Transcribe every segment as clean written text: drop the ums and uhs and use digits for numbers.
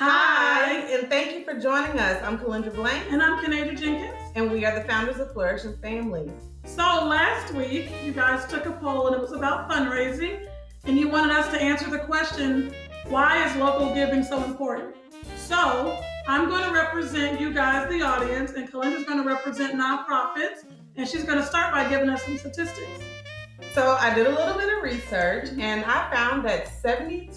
Hi, and thank you for joining us. I'm Kalindra Blank, And I'm Kanada Jenkins. and we are the founders of Flourishing Families. So last week, you guys took a poll and it was about fundraising, and you wanted us to answer the question, why is local giving so important? So I'm going to represent you guys, the audience, and Kalindra's going to represent nonprofits, and she's going to start by giving us some statistics. So I did a little bit of research, and I found that 72%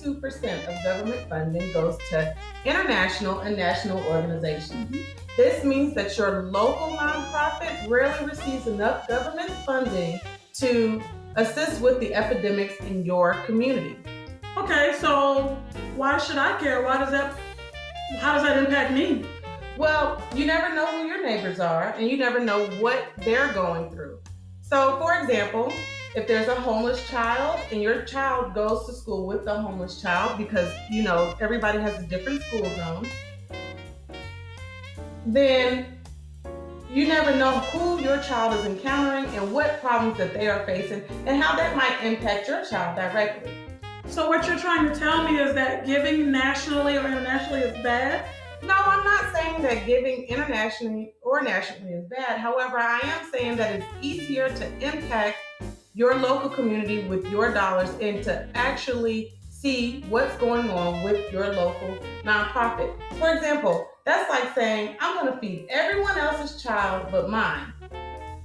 of government funding goes to international and national organizations. This means that your local nonprofit rarely receives enough government funding to assist with the epidemics in your community. Okay, so why should I care? How does that impact me? Well, you never know who your neighbors are, and you never know what they're going through. So, for example, if there's a homeless child and your child goes to school with the homeless child, because everybody has a different school zone, then you never know who your child is encountering and what problems that they are facing and how that might impact your child directly. So what you're trying to tell me is that giving nationally or internationally is bad? No, I'm not saying that giving internationally or nationally is bad. However, I am saying that it's easier to impact your local community with your dollars and to actually see what's going on with your local nonprofit. For example, that's like saying, I'm going to feed everyone else's child but mine.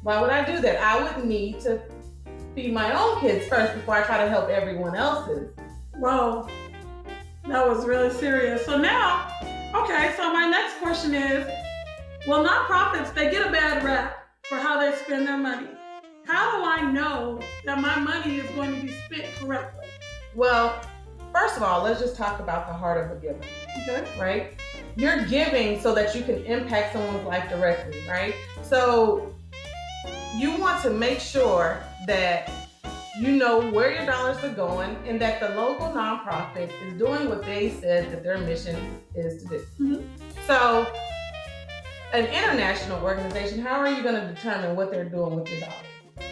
Why would I do that? I would need to feed my own kids first before I try to help everyone else's. Whoa, that was really serious. So now, so my next question is, well, nonprofits, they get a bad rap for how they spend their money. How do I know that my money is going to be spent correctly? Well, first of all, let's just talk about the heart of a giver. Okay. Right? You're giving so that you can impact someone's life directly, right? So you want to make sure that you know where your dollars are going and that the local nonprofit is doing what they said that their mission is to do. Mm-hmm. So an international organization, how are you going to determine what they're doing with your dollars?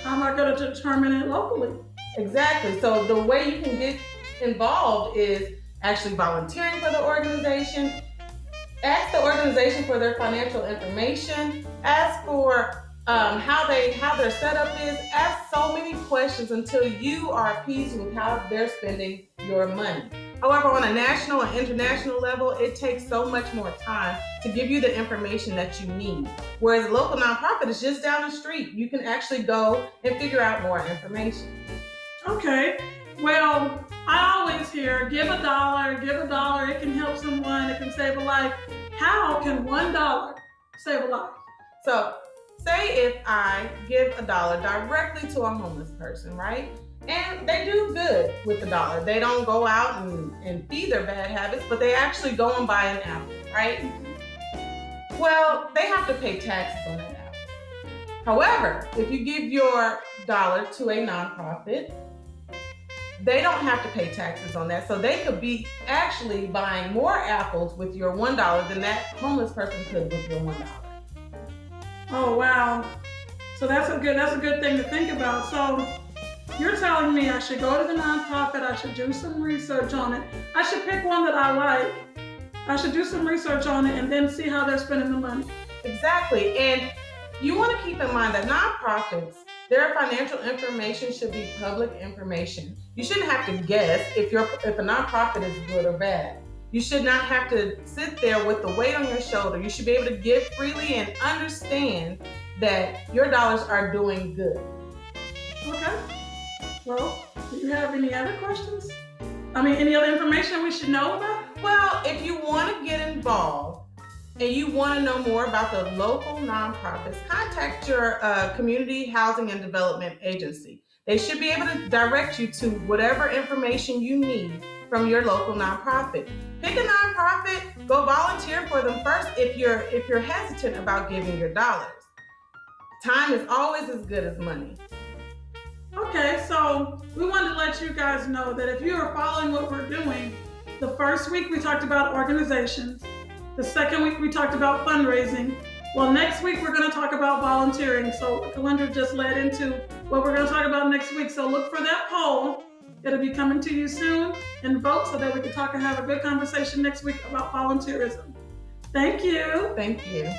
How am I going to determine it locally? Exactly. So the way you can get involved is actually volunteering for the organization. Ask the organization for their financial information. Ask for how their setup is. Ask so many questions until you are appeased with how they're spending your money. However, on a national and international level, it takes so much more time to give you the information that you need. Whereas a local nonprofit is just down the street. You can actually go and figure out more information. Okay. Well, I always hear, give a dollar, it can help someone, it can save a life. How can $1 save a life? So, say if I give $1 directly to a homeless person, right? And they do good with the dollar. They don't go out and feed their bad habits, but they actually go and buy an apple, right? Well, they have to pay taxes on that apple. However, if you give your dollar to a nonprofit, they don't have to pay taxes on that. So they could be actually buying more apples with your $1 than that homeless person could with your $1. Oh, wow. So that's a good thing to think about. So you're telling me I should go to the nonprofit, I should do some research on it. I should pick one that I like. I should do some research on it and then see how they're spending the money. Exactly. And you want to keep in mind that nonprofits, their financial information should be public information. You shouldn't have to guess if a nonprofit is good or bad. You should not have to sit there with the weight on your shoulder. You should be able to give freely and understand that your dollars are doing good. Okay. Well, do you have any other questions? Any other information we should know about? Well, if you want to get involved and you want to know more about the local nonprofits, contact your community housing and development agency. They should be able to direct you to whatever information you need from your local nonprofit. Pick a nonprofit, go volunteer for them first if you're hesitant about giving your dollars. Time is always as good as money. Okay, so we wanted to let you guys know that if you are following what we're doing, the first week we talked about organizations. The second week we talked about fundraising. Well, next week we're going to talk about volunteering. So Kalindra just led into what we're going to talk about next week. So look for that poll It'll be coming to you soon, and vote so that we can talk and have a good conversation next week about volunteerism. Thank you. Thank you.